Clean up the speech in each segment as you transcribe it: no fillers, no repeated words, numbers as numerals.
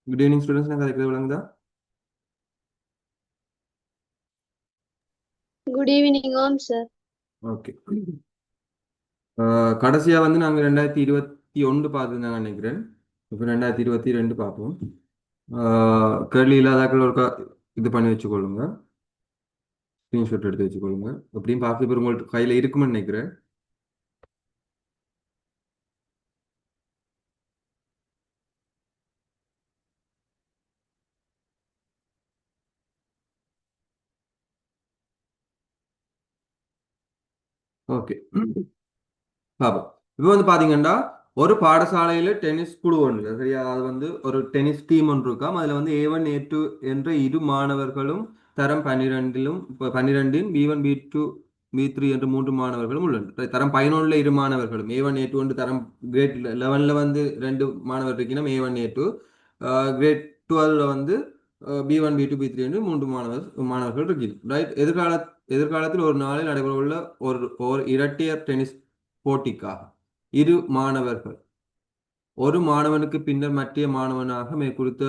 Good evening students. நான் கதைக்கிறது விளங்குதா? குட் ஈவினிங் ஓம் சார். ஓகே. கடைசியா வந்து நாங்க 2021 பார்த்துருந்தாங்க நினைக்கிறேன். இப்போ 2022 பார்ப்போம். கேள்வி இல்லாதாக்கள் ஒரு இது பண்ணி வச்சுக்கொள்ளுங்க. ஸ்க்ரீன்ஷாட் எடுத்து வச்சுக்கொள்ளுங்க. எப்படியும் பார்த்து இப்போ உங்கள்ட்ட கையில் இருக்குமென்னு நினைக்கிறேன். ஓகே, பார்ப்போம். இப்போ வந்து பாத்தீங்கன்னா ஒரு பாடசாலையில டென்னிஸ் குழு ஒன்று சரியா, அது வந்து ஒரு டென்னிஸ் டீம் ஒன்று இருக்காம். அதுல வந்து A1 A2 என்ற இரு மாணவர்களும் தரம் 12லும் இப்போ 12இன் B1 B2 B3 என்ற மூன்று மாணவர்களும் உள்ளனர். தரம் 11ல இரு மாணவர்களும் A1 A2 என்று தரம் கிரேட் 11ல வந்து ரெண்டு மாணவர் இருக்கணும் A1 A2. கிரேட் 12ல வந்து B1 B2 B3 என்று மூன்று மாணவர்கள் இருக்கணும். ரைட். எதிர்காலத்தில் ஒரு நாளில் நடைபெறவுள்ள ஒரு இரட்டையர் டென்னிஸ் போட்டிக்காக இரு மாணவர்கள் ஒரு மாணவனுக்கு பின்னர் மற்ற மாணவனாக மேற்குறித்த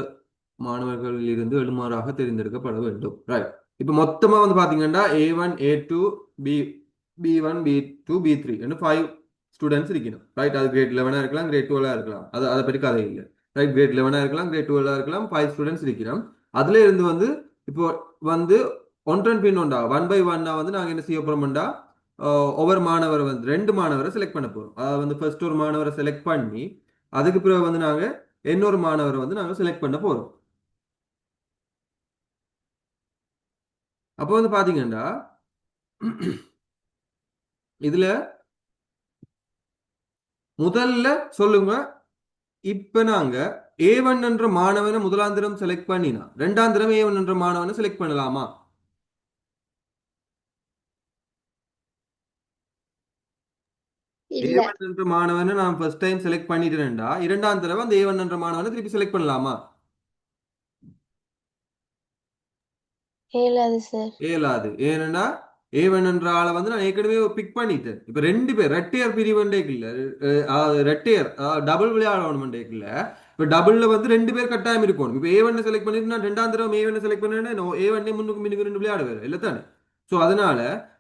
மாணவர்களில் இருந்து எழுமாறாக தேர்ந்தெடுக்கப்பட வேண்டும். ரைட். இப்ப மொத்தமா வந்து பாத்தீங்கன்னா A1 A2 B B1 B2 B3 என்று 5 ஸ்டூடெண்ட்ஸ் இருக்கணும். ரைட். அது கிரேட் 11 இருக்கலாம், கிரேட் 12 இருக்கலாம். அதை பற்றி கதை இல்லை. ரைட். கிரேட் 11 இருக்கலாம், கிரேட் 12 இருக்கலாம். 5 ஸ்டூடெண்ட்ஸ் இருக்கணும். அதுல இருந்து வந்து இப்போ வந்து ஒன்றன் பின் ஒன்றா 1 by 1 வந்து நாங்க என்ன செய்ய போறோம்டா, ஒவ்வொரு மாணவர் வந்து ரெண்டு மாணவரை செலக்ட் பண்ண போறோம். அதாவது வந்து ஃபர்ஸ்ட் ஒரு மாணவரை செலக்ட் பண்ணி அதுக்கு பிறகு வந்து நாங்க இன்னொரு மாணவரை வந்து நாங்க செலக்ட் பண்ண போறோம். அப்போ வந்து பாத்தீங்கன்னா இதுல முதல்ல சொல்லுங்க, இப்ப நாங்க A1 என்ற மாணவனை முதலாம் தரம் செலக்ட் பண்ணினா ரெண்டாம் தரம் A1 என்ற மாணவனை செலக்ட் பண்ணலாமா? இல்ல. A1 என்ற மாணவனை நான் ஃபர்ஸ்ட் டைம் செலக்ட் பண்ணிட்டேன்டா, இரண்டாம் தடவை அந்த A1 என்ற மாணவனை திருப்பி செலக்ட் பண்ணலாமா? இயலாது சார். இயலாது. ஏன்னா A1 என்ற ஆளை வந்து நான் ஏற்கனவே பிக் பண்ணிட்டேன். இப்ப ரெண்டு பேர் ரெட்டையர் பிரிவண்டேக்கு இல்ல, ரெட்டையர் டபுள் விளையாடணும் இல்ல. இப்ப டபுள்ல வந்து ரெண்டு பேர் கட்டாயம் இருக்கணும். இப்ப A1 செலக்ட் பண்ணிட்டு நான் ரெண்டாம் தடவை A1 செலக்ட் பண்ணேன்னா A1 முன்னுக்கு மின்னுக்கு ரெண்டு விளையாடுவேன் இல்ல தானே? சோ அதனால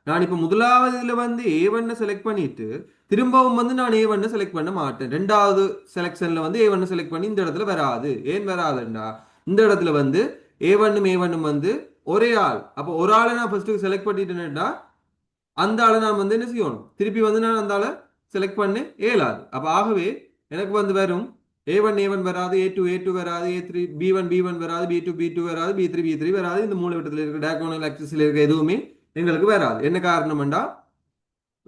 நான் இப்ப முதலாவதுல வந்து A1 செலக்ட் பண்ணிட்டு திரும்பவும் வந்து நான் A1 செலக்ட் பண்ண மாட்டேன். ரெண்டாவது செலக்ஷன்ல வந்து A1 செலக்ட் பண்ணி இந்த இடத்துல வராது. ஏன் வராதுன்னா, இந்த இடத்துல வந்து A1 வந்து ஒரே ஆள். அப்போ ஒரு ஆளை நான் ஃபர்ஸ்ட் செலக்ட் பண்ணிட்டேன்னா அந்த ஆளை நான் வந்து என்ன செய்யணும், திருப்பி வந்து நான் அந்த ஆளை செலக்ட் பண்ண இயலாது. அப்ப ஆகவே எனக்கு வந்து வரும் A1 வராது, A2 வராது, B1 வராது, B2 வராது, B3 வராது. இந்த மூலைவிட்டத்தில் இருக்கிற டயகோனல் ஆக்சிஸ்ல இருக்க எதுவுமே எங்களுக்கு வராது. என்ன காரணம்டா,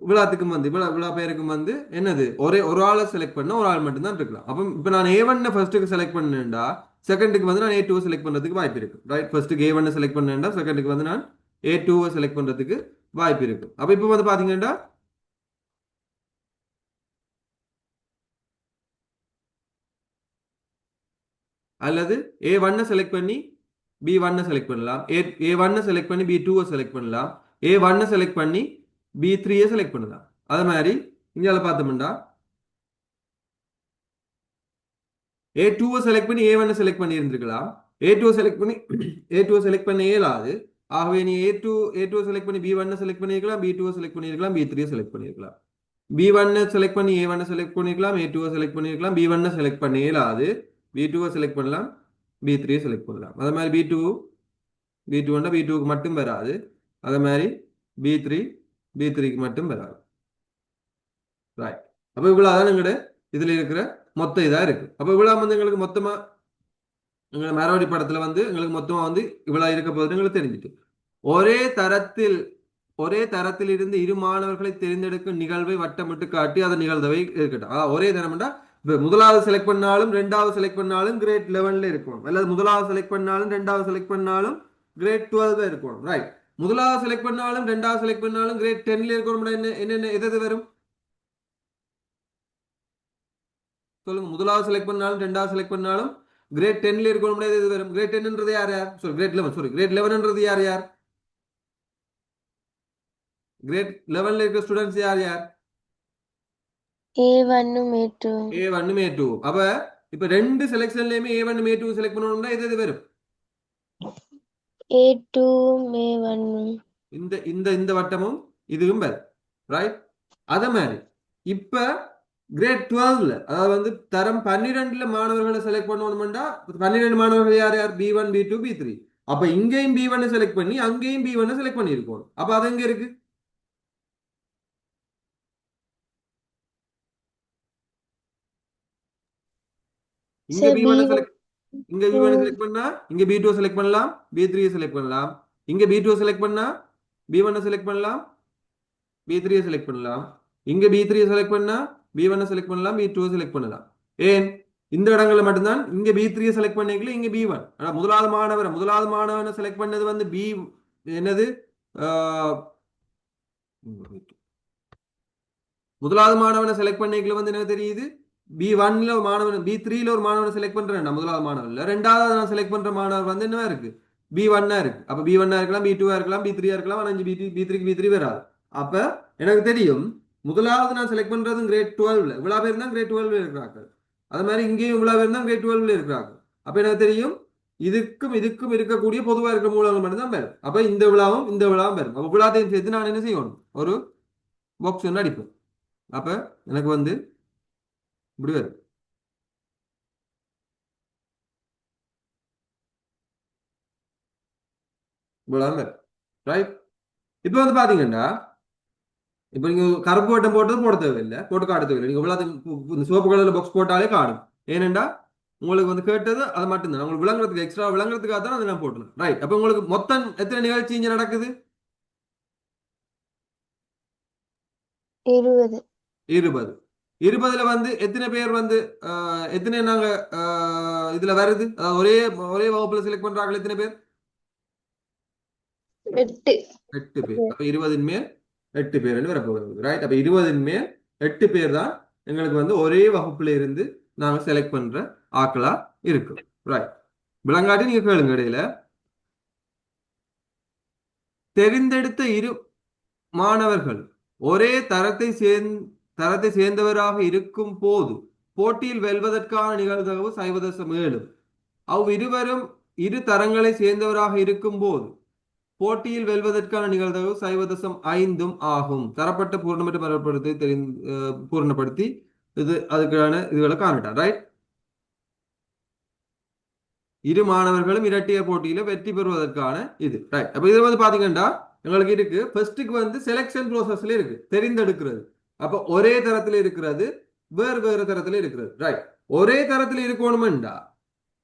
விழாத்துக்கும் வந்து விழா பேருக்கும் வந்து என்னது, ஒரே ஒரு ஆளை செலக்ட் பண்ண ஒரு ஆள் மட்டும் தான் இருக்கலாம். அப்போ இப்போ நான் A1 ஃபர்ஸ்ட்டுக்கு செலக்ட் பண்ணேன்டா, செகண்டுக்கு வந்து நான் A2 செலக்ட் பண்றதுக்கு வாய்ப்பு இருக்கு. ரைட். ஃபர்ஸ்ட்டுக்கு A1 செலக்ட் பண்ணேன்டா, செகண்டுக்கு வந்து நான் A2 செலக்ட் பண்றதுக்கு வாய்ப்பு இருக்கு. அப்ப இப்போ வந்து பாத்தீங்கன்னா அல்லது A1 செலக்ட் பண்ணி B1 செலக்ட் பண்ணலாம், A1 செலக்ட் பண்ணி B2 செலக்ட் பண்ணலாம், A1 செலக்ட் பண்ணி B3 செலக்ட் பண்ணலாம். அது மாதிரி இங்கால பார்த்தோம்னா A2 செலக்ட் பண்ணி A1 செலக்ட் பண்ணி இருந்திருக்கலாம். A2 செலக்ட் பண்ணி A2 செலக்ட் பண்ண இயலாது. ஆகவே நீ A2 செலக்ட் பண்ணி B1 செலக்ட் பண்ணிருக்கலாம், B2 செலக்ட் பண்ணிருக்கலாம், B3 செலக்ட் பண்ணிருக்கலாம். B1 செலக்ட் பண்ணி A1 செலக்ட் பண்ணிருக்கலாம், A2 செலக்ட் பண்ணிருக்கலாம். B1 செலக்ட் பண்ண இயலாது. B2 செலக்ட் பண்ணலாம், B3 செலக்ட் பண்ணலாம். அதே மாதிரி B2 B2க்கு மட்டும் வராது. அதே மாதிரி B3 B3க்கு மட்டும் வராது. ரைட். அப்ப இவ்வளவுதான் எங்கட இதுல இருக்கிற மொத்த இதா இருக்கு. அப்ப இவ்வளவு வந்து எங்களுக்கு மொத்தமா எங்களை மரவடி படத்துல வந்து எங்களுக்கு மொத்தமா வந்து இவ்வளவு இருக்க போகுது எங்களுக்கு தெரிஞ்சுட்டு, ஒரே தரத்தில் ஒரே தரத்தில் இருந்து இரு மாணவர்களை தேர்ந்தெடுக்கும் நிகழ்வை வட்டமிட்டு காட்டி அதன் நிகழ்தவை இருக்கட்டும். ஒரே தரம்டா, இப்ப முதலாவது செலக்ட் பண்ணாலும் ரெண்டாவது செலக்ட் பண்ணாலும் கிரேட் 11ல இருக்கணும், அல்லது முதலாவது செலக்ட் பண்ணாலும் ரெண்டாவது செலக்ட் பண்ணாலும் கிரேட் 12 இருக்கணும். ரைட். முதலாவது செலக்ட் பண்ணாலும் ரெண்டாவது செலக்ட் பண்ணாலும் கிரேட் 10ல இருக்கணும். என்னென்ன எது வரும் சொல்லுங்க. முதலாவது செலக்ட் பண்ணாலும் ரெண்டாவது செலக்ட் பண்ணாலும் கிரேட் 10ல இருக்கணும். எது வரும்? கிரேட் 10ன்றது யார் யார்? கிரேட் 11ன்றது யார் யார்? கிரேட் 11ல இருக்கிற ஸ்டூடெண்ட்ஸ் யார் யார்? A1 A2. A1 A2. அப்ப இப்ப ரெண்டு செலெக்ஷன்லயுமே A1 A2 செலக்ட் பண்ணணும்னா எது எது வரும்? A2 A1 இந்த இந்த இந்த வட்டமும் இதுவும் வரும். ரைட்? அதே மாதிரி இப்ப கிரேட் 12ல அதாவது வந்து தரம் 12ல மாணவர்களை செலக்ட் பண்ணணும்னா 12 மாணவர்கள் யார் யார்? B1 B2 B3. அப்ப இங்கேயும் B1 செலக்ட் பண்ணி அங்கேயும் B1 செலக்ட் பண்ணியிருக்கோம். அப்ப அது எங்க இருக்கு? இங்க சார் B1 B1 செலக்ட் இங்க B1 செலக்ட் பண்ணா இங்க B2 செலக்ட் பண்ணலாம், B3 செலக்ட் பண்ணலாம். இங்க B2 செலக்ட் பண்ணா B1 செலக்ட் பண்ணலாம், B3 செலக்ட் பண்ணலாம். இங்க B3 செலக்ட் பண்ணா B1 செலக்ட் பண்ணலாம், B2 செலக்ட் பண்ணலாம். ஏன் இந்த இடங்கள்ல மட்டும்தான் இங்க B3 செலக்ட் பண்ணிக்கல, இங்க B1. ஆனா முதலாவது மாணவனை செலக்ட் பண்ணது வந்து B என்னது முதலாவது மாணவனை செலக்ட் பண்ணிக்கல வந்து என்ன தெரியுது? B1ல ஒரு மாணவன் B3ல ஒரு மாணவனை செலக்ட் பண்றேன் முதலாவது மாணவன்ல. ரெண்டாவது நான் செலக்ட் பண்ற மாணவர் வந்து என்ன இருக்கு? B1 இருக்கு. அப்ப B1 இருக்கலாம், B2 இருக்கலாம், B3 இருக்கலாம். ஆனா B3க்கு B3 வராது. அப்ப எனக்கு தெரியும் முதலாவது நான் செலக்ட் பண்றது கிரேட் 12ல இவ்வளவு பேர் தான் கிரேட் 12ல இருக்கிறாங்க. அது மாதிரி இங்கேயும் இவ்வளவு பேர் தான் கிரேட் 12ல இருக்கிறாங்க. அப்ப எனக்கு தெரியும் இதுக்கும் இதுக்கும் இருக்கக்கூடிய பொதுவா இருக்க மூலங்கள் மட்டும்தான் வரும். அப்ப இந்த விழாவும் வரும். அப்ப விழாத்தையும் சேர்த்து நான் என்ன செய்யணும்? ஒரு பாக்ஸ் ஒன்று அடிப்பேன். அப்ப எனக்கு வந்து இப்படி வரும். இவ்வளவு வரும். ரைட்? இப்ப வந்து பாத்தீங்கன்னா இப்ப நீங்க கருப்பு வட்டம் போட்டது போட தேவையில்லை, போட்டு காட்ட தேவையில்லை. நீங்க இவ்வளவு சிவப்பு கலர்ல பாக்ஸ் போட்டாலே காணும். ஏனெண்டா உங்களுக்கு வந்து கேட்டது அது மட்டும்தான். உங்களுக்கு விளங்குறதுக்கு எக்ஸ்ட்ரா விளங்குறதுக்காக தான் அதை நான் போட்டேன். ரைட்? அப்ப உங்களுக்கு மொத்தம் எத்தனை நிகழ்ச்சி இங்க நடக்குது? 20 20. 20ல வந்து எத்தனை பேர் வந்து எத்தனை நாங்க இதுல வருது? அதாவது ஒரே ஒரே வகுப்புல செலக்ட் பண்றாங்க எத்தனை பேர்? 8 8 பேர். அப்ப 20 மேல் 8 பேர் வரப்போகுது. ரைட்? அப்ப 20 மேல் 8 பேர் தான் எங்களுக்கு வந்து ஒரே வகுப்புல இருந்து நாங்க செலக்ட் பண்ற ஆக்களா இருக்கும். ரைட்? விளங்காட்டி நீங்க கேளுங்க இடையில. தெரிந்தெடுத்த இரு மாணவர்கள் ஒரே தரத்தை சேர்ந்தவராக இருக்கும் போது போட்டியில் வெல்வதற்கான நிகழ்தகவு 0.7. அவ்விருவரும் இரு தரங்களை சேர்ந்தவராக இருக்கும் போது போட்டியில் வெல்வதற்கான நிகழ்தகவு 0.5 ஆகும். தரப்பட்ட பூர்ணமற்ற மரப்படுத்தி பூர்ணப்படுத்தி அதுக்கான இதுகளை காணட்டான். ரைட்? இரு மாணவர்களும் இரட்டையர் போட்டியில வெற்றி பெறுவதற்கான இது. ரைட்? அப்ப இது வந்து பாத்தீங்கன்னா எங்களுக்கு இருக்கு ஃபர்ஸ்ட்டுக்கு வந்து செலெக்ஷன் ப்ரோசஸ்ல இருக்கு தெரிந்தெடுக்கிறது. அப்ப ஒரே தரத்துல இருக்கிறது, வேறு வேறு தரத்துல இருக்கிறது. ரைட்? ஒரே தரத்துல இருக்கணும்டா.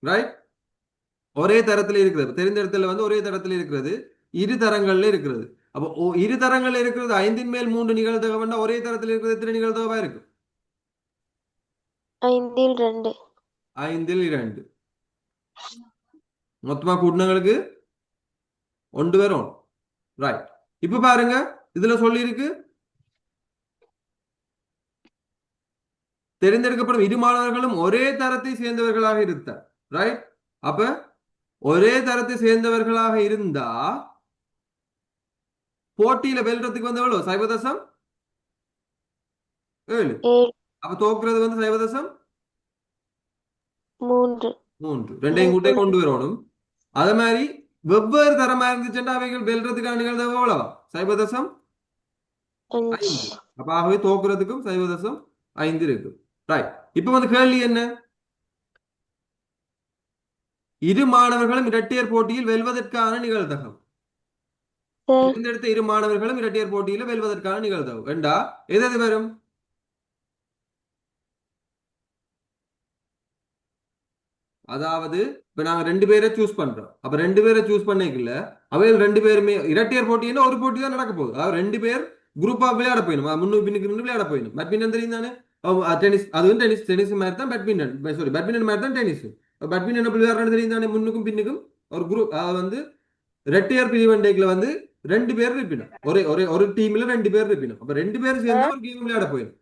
ரைட்? ஒரே தரத்துல இருக்கிறது தெரிந்தெடுத்தல வந்து ஒரே தரத்துல இருக்கிறது, இரு தரங்கள்ல இருக்கிறது. அப்போ இரு தரங்கள்ல இருக்கிறது 5 மேல் 3 நிகழ்தகவுன்னா ஒரே தரத்துல இருக்கிறது எத்தனை நிகழ்தகவா இருக்கு? 5 2 5 2. மொத்தமா கூட்டினங்களுக்கு 1 வரும். ரைட்? இப்ப பாருங்க இதுல சொல்லி இருக்கு தெரிந்தெடுக்கப்படும் இரு மாணவர்களும் ஒரே தரத்தை சேர்ந்தவர்களாக இருந்தார். ரைட்? அப்ப ஒரே தரத்தை சேர்ந்தவர்களாக இருந்தா போட்டியில வெல்றதுக்கு வந்து எவ்வளவு? 0.7. அப்ப தோக்குறது வந்து 0.3. 3 ரெண்டையும் கூட்டே கொண்டு வரணும். அதே மாதிரி வெவ்வேறு தரமா இருந்துச்சுன்னா அவைகள் வெல்றதுக்கான நிகழ்தகவு எவ்வளவா? 0.5. 5 அப்ப ஆகவே தோக்குறதுக்கும் 0.5 இருக்கு. ரைட்? இப்ப வந்து கேள்வி என்ன? இரு மாணவர்களும் இரட்டையர் போட்டியில் வெல்வதற்கான நிகழ்தகவு. சார் தேர்ந்தெடுத்த இரு மாணவர்களும் இரட்டையர் போட்டியில வெல்வதற்கான நிகழ்தகவு ரெண்டா எது வரும்? அதாவது இப்ப நாங்க 2 பேரை சூஸ் பண்றோம். அப்ப 2 பேரை சூஸ் பண்ணிக்கல அவைகள் 2 பேருமே இரட்டையர் போட்டின்னா ஒரு போட்டி தான் நடக்க போகுது. அதாவது 2 பேர் குரூப்பா விளையாட போயிடும். முன்னுக்கு பின்னுக்கு நின்று விளையாட போயிடும். பேட்மிண்டன் தெரியும் தானே? டென்னிஸ் அதுவும் டென்னிஸ் மாதிரி தான் பேட்மிண்டன். சாரி, பேட்மிண்டன் மாதிரி தான் டென்னிஸ். பேட்மிண்டன் எப்படி விளையாடுறது தெரியும் தானே? முன்னுக்கும் பின்னுக்கும் ஒரு குரூப் வந்து ரெட்டையர் பிரிவெண்டைக்குல வந்து 2 பேர் இருப்பினும் ஒரே ஒரே ஒரு டீம்ல 2 பேர் இருப்பினும். அப்ப 2 பேர் சேர்ந்து ஒரு கேம் விளையாட போயிடும்.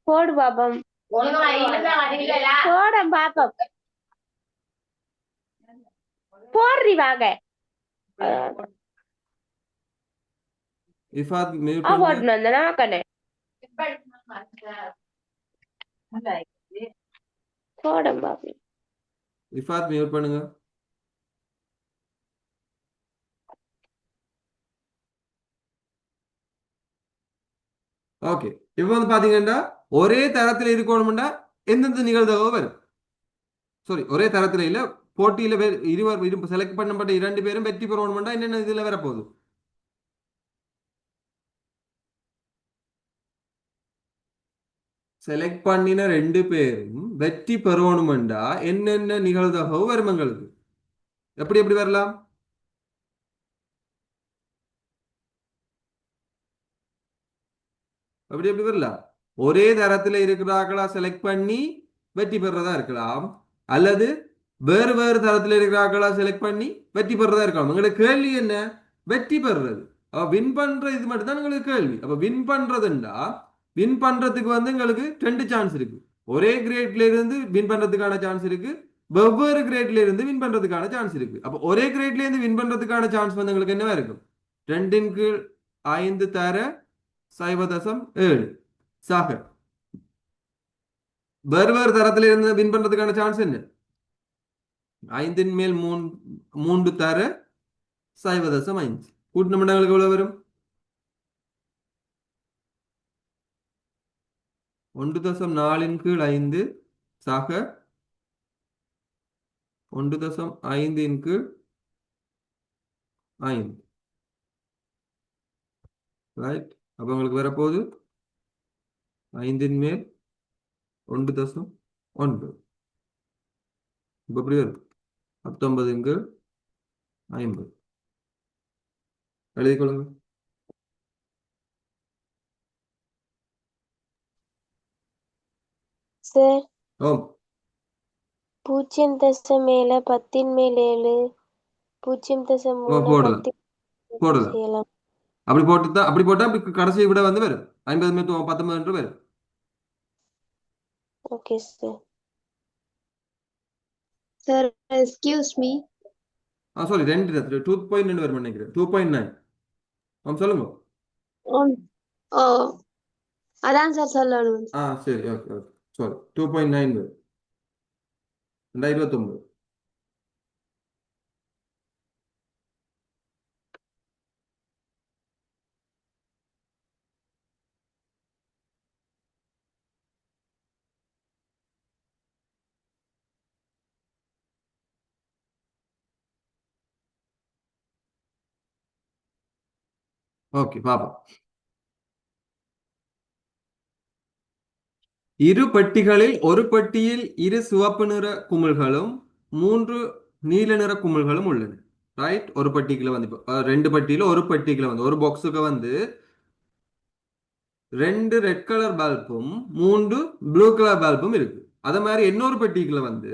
போடு பாப்போம் போட பாப்போம் போடுறி வாங்க இஃபாத் மியூட் ஆ பண்ணுங்க. போட்டு வந்தேன் நான் கண்ணே போடும் பாப்பி இஃபாத் மியூட் பண்ணுங்க. ஓகே, இப்போ வந்து பாத்தீங்கன்னா ஒரே தரத்துல இருக்கணும்னா எந்தெந்த நிகழ்தகவு வரும்? சாரி, ஒரே தரத்துல இல்ல, போட்டியில இருவர் செலக்ட் பண்ணப்பட்ட 2 பேரும் வெற்றி பெறணும்னா என்னென்ன இதுல வரப்போகுது? செலக்ட் பண்ணின 2 பேரும் வெற்றி பெறணும்டா என்னென்ன நிகழ்தகவு வரும் எங்களுக்கு? எப்படி எப்படி வரலாம்? அப்படி எப்படி வரலாம்? ஒரே தரத்துல இருக்கிறார்களா செலக்ட் பண்ணி வெற்றி பெறதா இருக்கலாம், அல்லது வேறு வேறு தரத்துல இருக்கிறார்களா செலக்ட் பண்ணி வெற்றி பெறதா இருக்கலாம். எங்களுக்கு கேள்வி என்ன? வெற்றி பெறுறது. அப்ப வின் பண்ற இது மட்டும் தான் எங்களுக்கு கேள்வி. அப்ப வின் பண்றதுண்டா, வின் பண்றதுக்கு வந்து எங்களுக்கு 2 சான்ஸ் இருக்கு. ஒரே கிரேட்ல இருந்து வின் பண்றதுக்கான சான்ஸ் இருக்கு, வெவ்வேறு கிரேட்ல இருந்து வின் பண்றதுக்கான சான்ஸ் இருக்கு. அப்ப ஒரே கிரேட்ல இருந்து வின் பண்றதுக்கான சான்ஸ் வந்து எங்களுக்கு என்னவா இருக்கும்? 2 கீழ் 5 தர 0.7 சாக. வேறு வேறு தரத்துல இருந்து வின் பண்றதுக்கான சான்ஸ் என்ன? 5 மேல் 3 தர 0.5 கூட்டின மண்டங்களுக்கு எவ்வளவு வரும்? 1.4 கீழ் 5 சக 1.5 கீழ் 5. ரைட். அப்ப உங்களுக்கு வரப்போகுது 5 மேல் 1.9. இப்ப எப்படி வரும்? 19 கீழ் 50. எழுதிக் கொள்ளுங்க. சார் ஓ, 0.7 10 மேல் 7 0.3 போடலாம் 10 போடலாம். செய்யலாம். அப்படி போட்டு தான், அப்படி போட்டா அப்படி கடைசி விட வந்து வரும் 50 மேல் 19 வரும். Okay sir. Sir excuse me. Sorry, 2.2 வரும் நினைக்கிறேன். 2.9. சொல்லுங்க. ஓ அதான் சார் சொல்லணும். சரி, ஓகே ஓகே. சாரி, 2.9 வரும். 2029. ஓகே, பாப்போம். இரு பெட்டிகளில் ஒரு பெட்டியில் 2 சிவப்பு நிற குமிழ்களும் 3 நீல நிற குமிழ்களும் உள்ளன. ரைட். ஒரு பெட்டிக்குள்ள வந்து 2 பெட்டியில ஒரு பெட்டிக்குள்ள வந்து ஒரு பாக்ஸுக்கு வந்து 2 ரெட் கலர் பல்பும் 3 ப்ளூ கலர் பல்பும் இருக்கு. அதே மாதிரி இன்னொரு பெட்டிக்குள்ள வந்து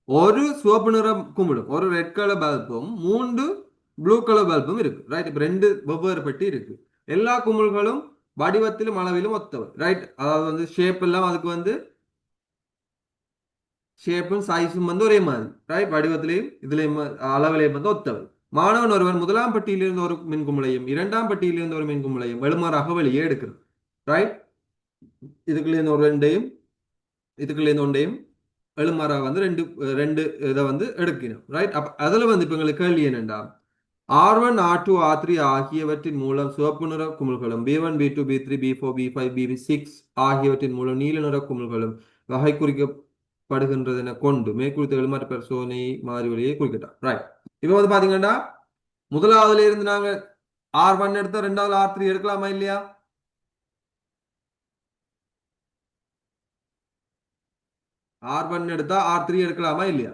ஒரு சிவப்பு நிற குமிழும் ஒரு ரெட் கலர் பல்பும் 3 ப்ளூ கலர் பல்பும் இருக்கு. ரைட். இப்ப 2 வெவ்வேறு பெட்டி இருக்கு. எல்லா குமிழ்களும் வடிவத்திலும் அளவிலும் ஒத்தவை. ரைட். அதாவது வந்து ஷேப் எல்லாம் அதுக்கு வந்து ஷேப்பும் சைஸும் வந்து ஒரே மாதிரி. ரைட். வடிவத்திலையும் இதுலையும் அளவிலையும் வந்து ஒத்தவை. மாணவன் ஒருவன் முதலாம் பட்டியிலிருந்து ஒரு மின்குமுளையும் 2ஆம் பட்டியிலிருந்து ஒரு மின்குமுளையும் வெளுமாறாக வெளியே எடுக்கிறது. ரைட். இதுக்குள்ள இருந்து ஒரு ரெண்டையும் இதுக்குள்ள இருந்து ஒன்றையும் எழுமாறாக வந்து ரெண்டு ரெண்டு இதை வந்து எடுக்கணும். ரைட். அப்ப அதுல வந்து இப்ப எங்களுக்கு கேள்வி என்னண்டா, R1 R2 R3 ஆகியவற்றின் மூலம் சிவப்பு நிற குமிழ்களும் B1 B2 B3 B4 B5 B6 ஆகியவற்றின் மூலம் நீல நிற குமிழ்களும் வகை குறிக்கப்படுகின்றது என கொண்டு மேற்குறித்த எழுமாற்று பரிசோதனை மாதிரி வழியை குறிக்கிட்டார். ரைட். இப்ப வந்து பாத்தீங்கன்னா முதலாவதுல இருந்து நாங்க R1 எடுத்தா 2வது R3 எடுக்கலாமா இல்லையா? R1 எடுத்தா R3 எடுக்கலாமா இல்லையா?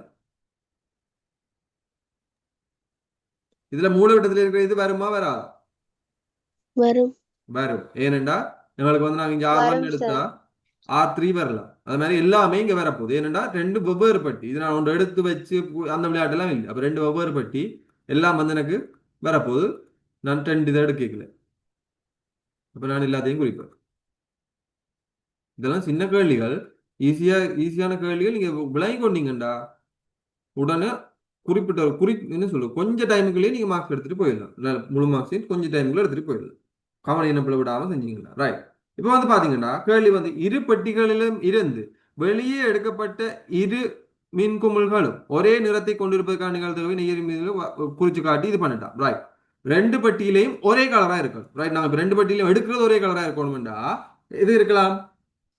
இதுல மூலவட்டத்தில் இருக்கிற இது வருமா வராதா? வரும். வரும். ஏனென்றா எங்களுக்கு வந்து நாங்க இங்க R1 வரும் எடுத்தா சார். R3 வரலாம். அது மாதிரி எல்லாமே இங்க வரப்போகுது. ஏனென்றா 2 வெவ்வேறு பட்டி. இது நான் ஒன்று எடுத்து வச்சு அந்த விளையாட்டு எல்லாம் இல்லை. அப்ப 2 வெவ்வேறு பட்டி எல்லாம் வந்து எனக்கு வரப்போகுது. நான் 2 இதை எடுக்கல. அப்ப நான் எல்லாத்தையும் குறிப்பேன். இதெல்லாம் சின்ன கேள்விகள். ஈஸியான கேள்விகள். நீங்க விளங்கி கொண்டீங்கண்டா உடனே குறிப்பிட்ட என்ன சொல்லு கொஞ்சம் டைமுக்குள்ளேயே நீங்க மார்க் எடுத்துட்டு போயிடலாம். முழு மார்க்ஸையும் கொஞ்சம் டைமுக்குள்ள எடுத்துட்டு போயிடலாம். கவனம் இனப்பில் விடாம செஞ்சீங்களா? ரைட். இப்போ வந்து பாத்தீங்கன்னா கேள்வி வந்து இரு பெட்டிகளிலும் இருந்து வெளியே எடுக்கப்பட்ட இரு மின் குமிழ்களும் ஒரே நிறத்தை கொண்டிருப்பதற்கான நிகழ்தகவை நீர் மீது குறிச்சு காட்டி இது பண்ணிட்டான். ரைட். ரெண்டு பெட்டியிலையும் ஒரே கலரா இருக்கணும். ரைட். நாங்க இப்ப ரெண்டு பெட்டியிலையும் எடுக்கிறது ஒரே கலரா இருக்கணும்டா இது இருக்கலாம்.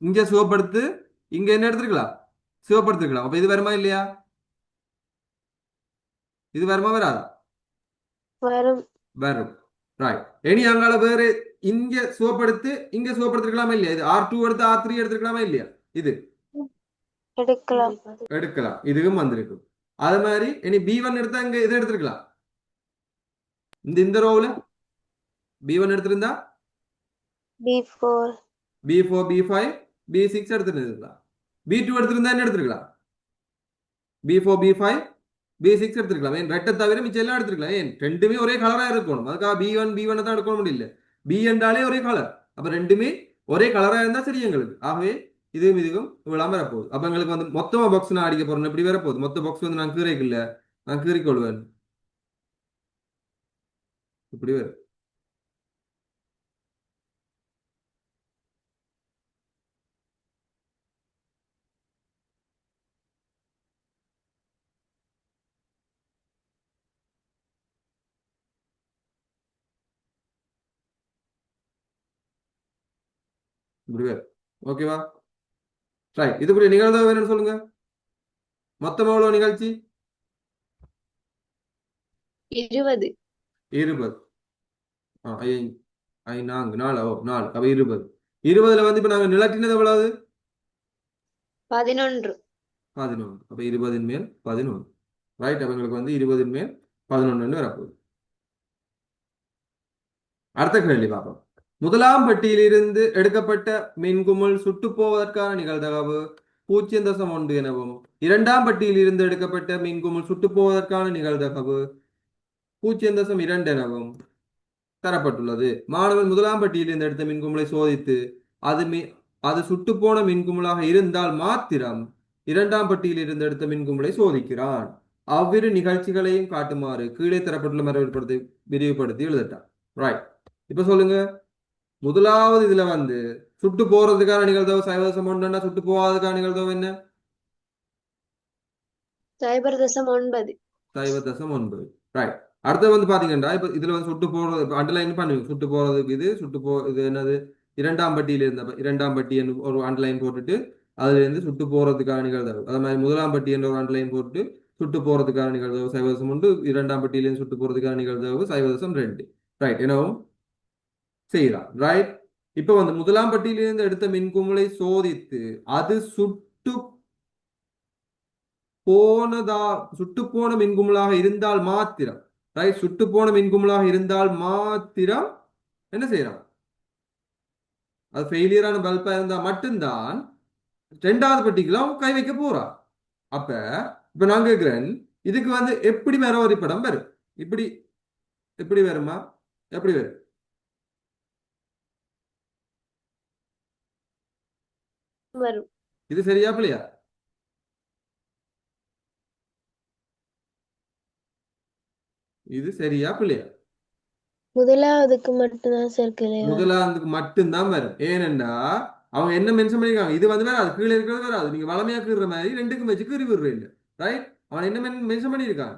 இங்க சிவப்படுத்து, இங்க என்ன எடுத்துருக்கலாம்? சிவப்படுத்திருக்கலாம். அப்ப இது வருமா இல்லையா? இது வருமா வராதா? வரும். வரும். ரைட். இனி அங்கால வேற இங்க சிவப்படுத்து, இங்க சிவப்படுத்திருக்கலாமா இல்லையா? இது R2 எடுத்து R3 எடுத்துருக்கலாமா இல்லையா? இது எடுக்கலாம். எடுக்கலாம். இதுவும் வந்திருக்கு. அது மாதிரி இனி B1 எடுத்தா இங்க இது எடுத்துருக்கலாம். இந்த ரோவுல B1 எடுத்திருந்தா B4 B4 B5 B6 எடுத்துருக்கலாம். B2 எடுத்திருந்தா என்ன எடுத்துருக்கலாம்? B4 B5 B6 எடுத்துருக்கலாம். ஏன் ரெட்டை தவிர மிச்சம் எல்லாம் எடுத்துருக்கலாம். ஏன் ரெண்டுமே ஒரே கலரா இருக்கணும். அதுக்காக B1 தான் எடுக்க முடியல. B என்றாலே ஒரே கலர். அப்ப ரெண்டுமே ஒரே கலரா இருந்தா சரி எங்களுக்கு. ஆகவே இதுவும் இதுவும் இவ்வளவு வரப்போகுது. அப்ப எங்களுக்கு வந்து மொத்தமா பாக்ஸ் நான் அடிக்க போறேன். இப்படி வரப்போகுது. மொத்த பாக்ஸ் வந்து நான் கீரைக்கு இல்ல, நான் கீறிக்கொள்வேன். இப்படி வரும். இப்படி வரும். ஓகேவா? ரைட். இதுக்குரிய நிகழ்தகவு என்னன்னு சொல்லுங்க. மொத்தம் எவ்வளவு நிகழ்ச்சி? 20. 20. நான்கு 4 4 அப்ப 20. 20ல வந்து இப்ப நாங்க நிலட்டினது எவ்வளவு? 11. 11. அப்ப 20 மேல் 11. ரைட். அவங்களுக்கு வந்து 20 மேல் 11 வரப்போகுது. அடுத்த கேள்வி பார்ப்போம். முதலாம் பெட்டியிலிருந்து எடுக்கப்பட்ட மின்குமிழ் சுட்டு போவதற்கான நிகழ்தகவு 0.1 எனவும் இரண்டாம் பெட்டியில் இருந்து எடுக்கப்பட்ட மின்குமிழ் சுட்டு போவதற்கான நிகழ்தகவு 0.2 எனவும் தரப்பட்டுள்ளது. மாணவன் முதலாம் பட்டியலிருந்து எடுத்த மின்குமிழை சோதித்து அது சுட்டுப்போன மின்குமிழாக இருந்தால் மாத்திரம் இரண்டாம் பட்டியலில் இருந்து எடுத்த மின்குமிழை சோதிக்கிறான். அவ்விரு நிகழ்ச்சிகளையும் காட்டுமாறு கீழே தரப்பட்டுள்ள மரபுப்படுத்தி விரிவுபடுத்தி எழுதட்டான். ரைட். இப்ப சொல்லுங்க. முதலாவது இதுல வந்து சுட்டு போறதுக்கான நிகழ்தகவு 0.1 சுட்டு போகாததுக்கான நிகழ்தகவு என்ன? 0.9. 0.9. ரைட். அடுத்து வந்து பாத்தீங்கன்னா இப்ப இதுல வந்து சுட்டு போறது அண்டர்லைன் பண்ணுவீங்க. சுட்டு போறதுக்கு இது என்னது? இரண்டாம் பட்டியல இருந்த இரண்டாம் பட்டி ஒரு அண்டர்லைன் போட்டுட்டு அதுல இருந்து சுட்டு போறதுக்கான நிகழ்தகவு. அது மாதிரி முதலாம் பட்டி என்ற ஒரு அண்டர்லைன் போட்டு சுட்டு போறதுக்கான நிகழ்தகவு 0.1, இரண்டாம் பட்டியிலிருந்து சுட்டு போறதுக்கான நிகழ்தகவு 0.2. ரைட். எனவும் செய்யலாம். ரைட். இப்ப வந்து முதலாம் பட்டியிலிருந்து எடுத்த மின்குமிழை சோதித்து அது சுட்டு போன மின்குமிழாக இருந்தால் மாத்திரம், ரைட், சுட்டு போன மின்குமிழாக இருந்தால் மாத்திரம் என்ன செய்யலாம்? அது ஃபெயிலியரான பல்பா இருந்தா மட்டும்தான் ரெண்டாவது பெட்டிக்குலாம் கை வைக்க போறான். அப்ப இப்ப நான் கேட்கிறேன், இதுக்கு வந்து எப்படி வேற ஒரு படம் வரும்? இப்படி எப்படி வருமா? எப்படி வரும்? வரும். இது சரியா பிள்ளையா? இது சரியா பிள்ளையா? முதலாவதுக்கு மட்டும்தான் சேர்க்கலையா? முதலாவதுக்கு மட்டும்தான் வரும். ஏனென்றா அவங்க என்ன மென்ஷன் பண்ணிருக்காங்க, இது வந்து வராது, கீழே இருக்கிறது வராது. நீங்க வளமையா கீறுற மாதிரி ரெண்டுக்கும் வச்சு கீறி விடுறீங்க. ரைட். அவன் என்ன மென்ஷன் பண்ணியிருக்கான்?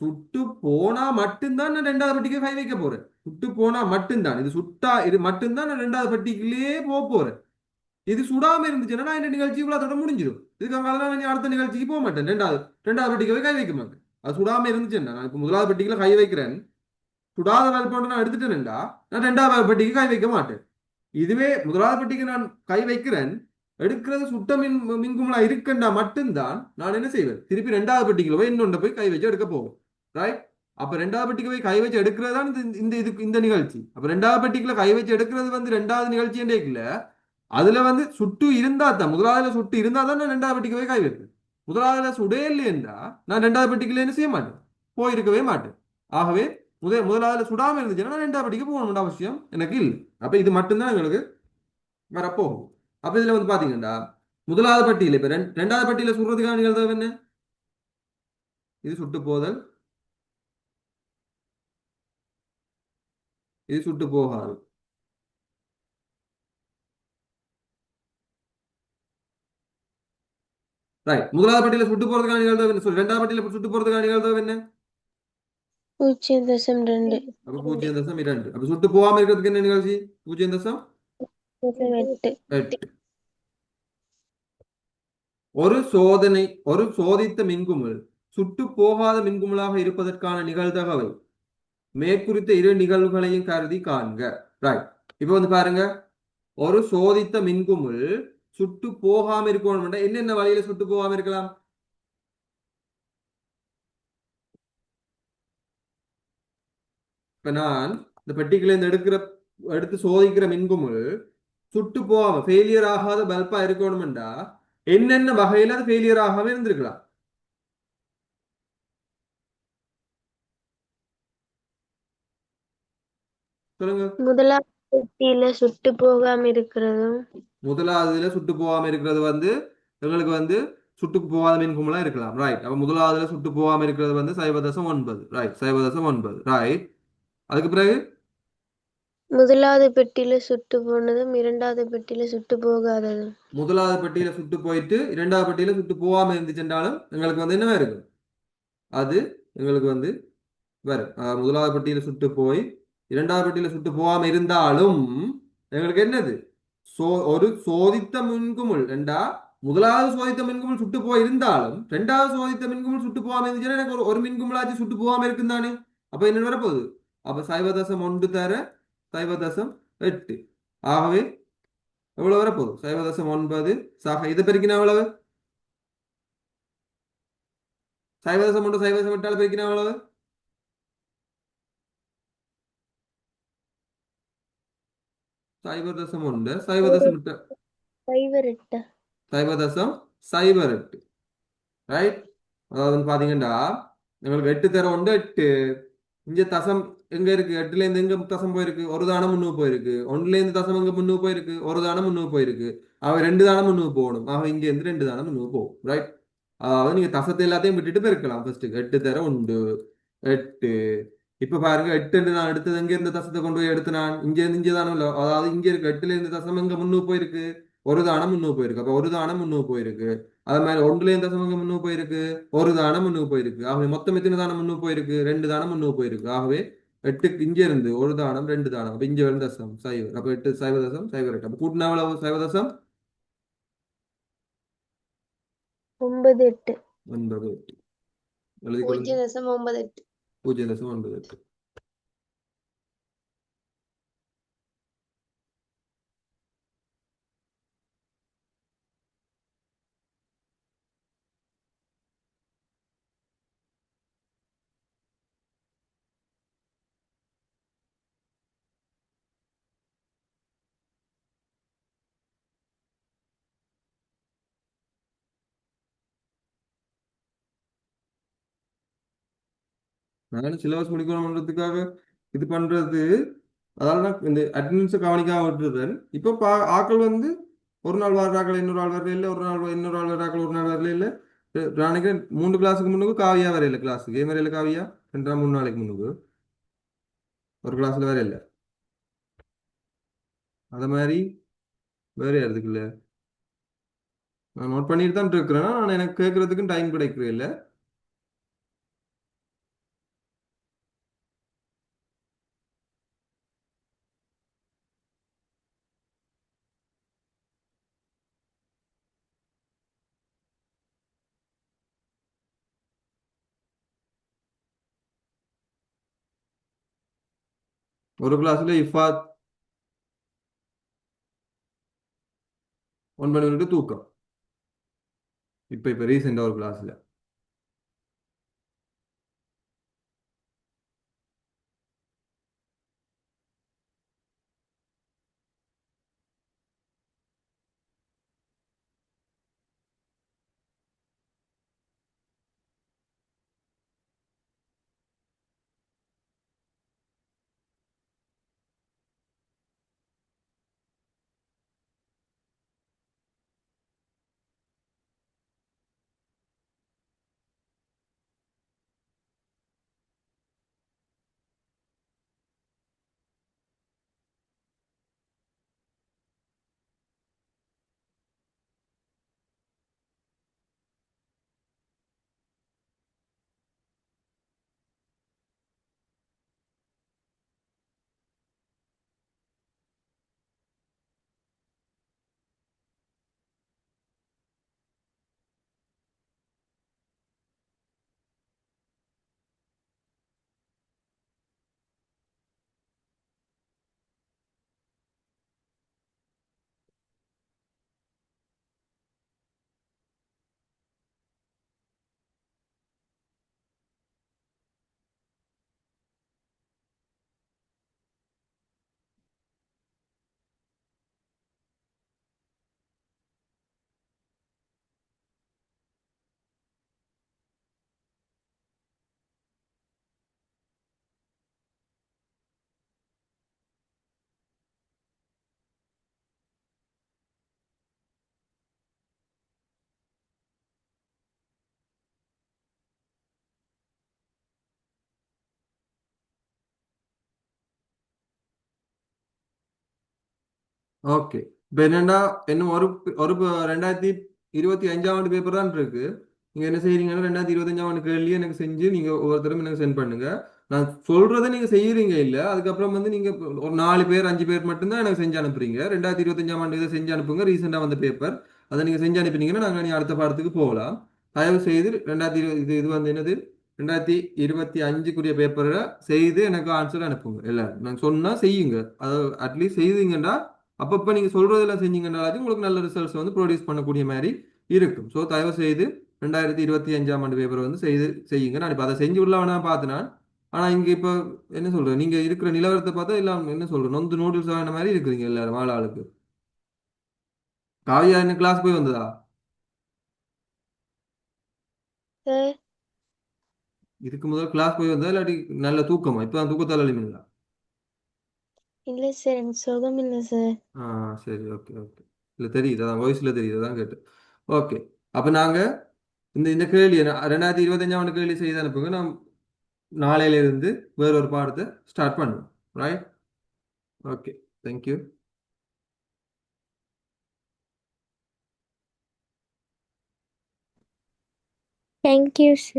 சுட்டு போனா மட்டும்தான் நான் ரெண்டாவது பட்டிக்கு கை வைக்க போறேன். சுட்டு போனா மட்டும்தான், இது மட்டும்தான் நான் ரெண்டாவது பட்டிக்குள்ளேயே போக போறேன். இது சுடாம இருந்துச்சுன்னா நான் இந்த நிகழ்ச்சி இவ்வளவு முடிஞ்சிடும். இதுக்கு நான் அடுத்த நிகழ்ச்சிக்கு போக மாட்டேன். ரெண்டாவது பட்டிக்கு கை வைக்க மாட்டேன். அது சுடாம இருந்துச்சுன்னா நான் இப்ப முதலாவது பட்டிக்குள்ள கை வைக்கிறேன், சுடாத வாய்ப்பு நான் எடுத்துட்டேன்டா, நான் ரெண்டாவது பட்டிக்கு கை வைக்க மாட்டேன். இதுவே முதலாவது பட்டிக்கு நான் கை வைக்கிறேன், எடுக்கிறது சுட்ட மின்குமலா இருக்குண்டா மட்டும்தான் நான் என்ன செய்வேன், திருப்பி ரெண்டாவது பட்டிக்குள்ள போய் இன்னொன்று போய் கை வச்சு எடுக்க போவேன். ரைட். அப்ப ரெண்டாவது பட்டிக்கு போய் கை வச்சு எடுக்கிறது தான் இந்த நிகழ்ச்சி. அப்ப ரெண்டாவது பட்டிக்குள்ள கை வச்சு எடுக்கிறது வந்து ரெண்டாவது நிகழ்ச்சி இல்ல. அதுல வந்து சுட்டு இருந்தா தான், முதலாவதுல சுட்டு இருந்தா தான் நான் ரெண்டாவது பட்டிக்கு போய் கை வைப்பேன். முதலாவதுல சுடே இல்லையா நான் ரெண்டாவது பட்டிக்குள்ள என்ன செய்ய மாட்டேன், போயிருக்கவே மாட்டேன். ஆகவே முதலாவதுல சுடாம இருந்துச்சுன்னா ரெண்டாவது பட்டிக்கு போகணும்னு அவசியம் எனக்கு இல்லை. அப்ப இது மட்டும்தான் எங்களுக்கு வரப்போகும். அப்ப இதுல வந்து பாத்தீங்கன்னா முதலாவது பட்டியல இப்ப ரெண்டாவது பட்டியல சுடுறதுக்கான நிகழ்தகவு என்ன? இது சுட்டு போதல், இது சுட்டு போகாது. ரைட். முதலாவது பட்டியல சுட்டு போறதுக்கான நிகழ்தகவு என்ன? சொல்லு. ரெண்டாவது பட்டியல சுட்டு போறதுக்கான நிகழ்தகவு என்ன? 0.2 அப்ப 0.2. அப்ப சுட்டு போகாம இருக்கிறதுக்கு என்ன நிகழ்ச்சி? 0.8. 8 ஒரு சோதித்த மின்குமிழ் சுட்டு போகாத மின்குமிழாக இருப்பதற்கான நிகழ்தகவை மேற்குறித்த இரு நிகழ்வுகளையும் கருதி காண்க. ரைட். இப்ப வந்து பாருங்க, ஒரு சோதித்த மின்குமிழ் சுட்டு போகாம இருக்கணும். என்னென்ன வழியில சுட்டு போகாம இருக்கலாம்? இப்ப நான் இந்த பெட்டிக்குள்ள இருந்து எடுத்து சோதிக்கிற மின்குமிழ் சுட்டு போகாம ஃபெயிலியர் ஆகாத பல்பா இருக்கணும்டா என்னென்ன வகையில அது ஃபெயிலியர் ஆகாம இருந்திருக்கலாம்? சொல்லுங்க. முதலாவது பெட்டியில சுட்டு போகாம இருக்கிறதும் முதலாவதுல சுட்டு போகாம இருக்கிறது வந்து எங்களுக்கு வந்து சுட்டு போகாத மின்குமிழா இருக்கலாம். ரைட். அப்ப முதலாவதுல சுட்டு போகாம இருக்கிறது வந்து 0.9. ரைட். 0.9. ரைட். அதுக்கு பிறகு முதலாவது பெட்டியில சுட்டு போனதும் இரண்டாவது பெட்டியில சுட்டு போகாததும் முதலாவது பெட்டியில சுட்டு போயிட்டு இரண்டாவது பெட்டியில சுட்டு போகாம இருந்துச்சுன்றாலும் எங்களுக்கு வந்து என்னவா இருக்கும்? அது எங்களுக்கு வந்து வரும். முதலாவது பெட்டியில சுட்டு போய் இரண்டாவது பெட்டியில சுட்டு போகாம இருந்தாலும் எங்களுக்கு என்னது? ஒரு சோதித்த மின்குமிழ் ரெண்டா, முதலாவது சோதித்த மின்குமிழ் சுட்டு போய் இருந்தாலும் ரெண்டாவது சோதித்த மின்குமிழ் சுட்டு போகாம இருந்துச்சுன்னா எனக்கு ஒரு மின்குமிழாச்சு சுட்டு போகாம இருக்கும் தானே. அப்ப என்ன வரப்போகுது? அப்ப 0.1 தர 0.8. ஆகவே எவ்வளவு வரப்போகுது? 0.9 சாக இதை பெருக்கினா எவ்வளவு? 0.1 0.8 பெருக்கினா எவ்வளவு? 0.1 0.8 8 0.08. ரைட். அதாவது வந்து பாத்தீங்கன்னா உங்களுக்கு 8 தர 1 8. இங்க தசம் எங்க இருக்கு? 8ல இருந்து எங்க தசம் போயிருக்கு? ஒரு தானம் முன்னுக்கு போயிருக்கு. 1ல இருந்து தசம் எங்க முன்னுக்கு போயிருக்கு? ஒரு தானம் முன்னுக்கு போயிருக்கு. ஆக 2 தானம் முன்னுக்கு போகணும். ஆக இங்க இருந்து 2 தானம் முன்னுக்கு போகும். ரைட். அதாவது நீங்க தசத்தை எல்லாத்தையும் விட்டுட்டு பெருக்கலாம். ஃபர்ஸ்ட் 8 தர 1 8. இப்ப பாருங்க, 8 நான் எடுத்தது எங்க இருந்து தசத்தை கொண்டு போய் எடுத்து நான் இங்க இருந்து இங்க தானம் இல்லை. அதாவது இங்க இருக்கு 8ல இருந்து தசம் எங்க முன்னுக்கு போயிருக்கு? ஒரு தானம் முன்னுக்கு போயிருக்கு. அப்ப ஒரு தானம் முன்னுக்கு போயிருக்கு. அது மாதிரி 1ல இருந்து தசம் எங்க முன்னுக்கு போயிருக்கு? ஒரு தானம் முன்னுக்கு போயிருக்கு. ஆகவே மொத்தம் எத்தனை தானம் முன்னுக்கு போயிருக்கு? 2 தானம் முன்னுக்கு போயிருக்கு. ஆகவே 8க்கு இங்க இருந்து ஒரு தானம் 2 தானம். அப்ப இங்க வந்து தசம் 0. அப்ப 8 0.08. அப்ப கூட்டினா எவ்வளவு? 0.9 9 எழுதி கொள்ளுங்க. 0.98 0.98. நானும் சிலபஸ் முடிக்கணுன்றதுக்காக இது பண்றது. அதால நான் இந்த அட்டண்டன்ஸை கவனிக்காம விட்டுறேன். இப்போ ஆக்கள் வந்து ஒரு நாள் வர்றாக்கள் இன்னொரு ஆள் வரல இல்லை, ஒரு நாள் இன்னொரு ஆள் வர்றாக்கள் ஒரு நாள் வரல இல்லை. நான் நினைக்கிறேன் 3 கிளாஸுக்கு முன்னுக்கு காவியா வரையில கிளாஸுக்கு ஏன் வரையில காவியா 2 3 நாளைக்கு முன்னுக்கு ஒரு கிளாஸ்ல வரையில. அத மாதிரி வேற யாருக்கு இல்லை. நான் நோட் பண்ணிட்டு தான் இருக்கிறேன். ஆனால் எனக்கு கேட்கறதுக்கும் டைம் கிடைக்கிறே இல்லை. ஒரு கிளாஸ்ல இஃபாத் 9 மணி தூக்கம். இப்ப ரீசெண்டா ஒரு கிளாஸ்ல ஓகே. இப்போ என்னன்னா இன்னும் ஒரு 2025ஆம் ஆண்டு பேப்பர் தான் இருக்கு. நீங்க என்ன செய்றீங்கன்னா 2025ஆம் ஆண்டு கேள்வி எனக்கு செஞ்சு நீங்க ஒவ்வொருத்தரும் எனக்கு சென்ட் பண்ணுங்க. நான் சொல்றதை நீங்க செய்யறீங்க இல்ல. அதுக்கப்புறம் வந்து நீங்க ஒரு 4 பேர் 5 பேர் மட்டும்தான் எனக்கு செஞ்சு அனுப்புறீங்க. 2025ஆம் ஆண்டு இதை செஞ்சு அனுப்புங்க. ரீசெண்டா வந்த பேப்பர். அதை நீங்க செஞ்சு அனுப்பினீங்கன்னா நாங்க நீ அடுத்த பாடத்துக்கு போகலாம். தயவு செய்து 2020 இது வந்து என்னது 2025க்குரிய பேப்பரை செய்து எனக்கு ஆன்சர் அனுப்புங்க. எல்லாரும் நான் சொன்னா செய்யுங்க. அதை அட்லீஸ்ட் செய்தீங்கன்னா அப்பப்போ நீங்க சொல்றதெல்லாம் செஞ்சீங்கன்னாலும் உங்களுக்கு நல்ல ரிசல்ட்ஸ் வந்து ப்ரொடியூஸ் பண்ணக்கூடிய மாதிரி இருக்கும். ஸோ தயவு செய்து 2025ஆம் ஆண்டு பேப்பர் வந்து செய்யுங்க. நான் இப்போ அதை செஞ்சு உள்ளவனா பார்த்தேன். ஆனா இங்க இப்போ என்ன சொல்றேன், நீங்க இருக்கிற நிலவரத்தை பார்த்தா எல்லாம் என்ன சொல்றேன், நொந்து நூடுல்ஸ் ஆன மாதிரி இருக்கிறீங்க எல்லாரும் ஆளுக்கு. காவியா என்ன கிளாஸ் போய் வந்ததா? சார் இதுக்கு முதல் கிளாஸ் போய் வந்ததா இல்லாட்டி நல்ல தூக்கமா? இப்போ தூக்கத்தால் எழுப்பிங்களா? இல்லை சார் எனக்கு சுகம் இல்லை சார். ஆ சரி, ஓகே ஓகே. இல்லை தெரியுது, அதான் வாய்ஸில் தெரியுது, அதான் கேட்டு. ஓகே. அப்போ நாங்க இந்த இந்த கேள்வி 2025ஆம் ஆண்டு கேள்வி செய்து அனுப்புங்க. நான் நாளையில இருந்து வேற ஒரு பாடத்தை ஸ்டார்ட் பண்ணுவோம். Right? Okay. Thank you. Thank you sir.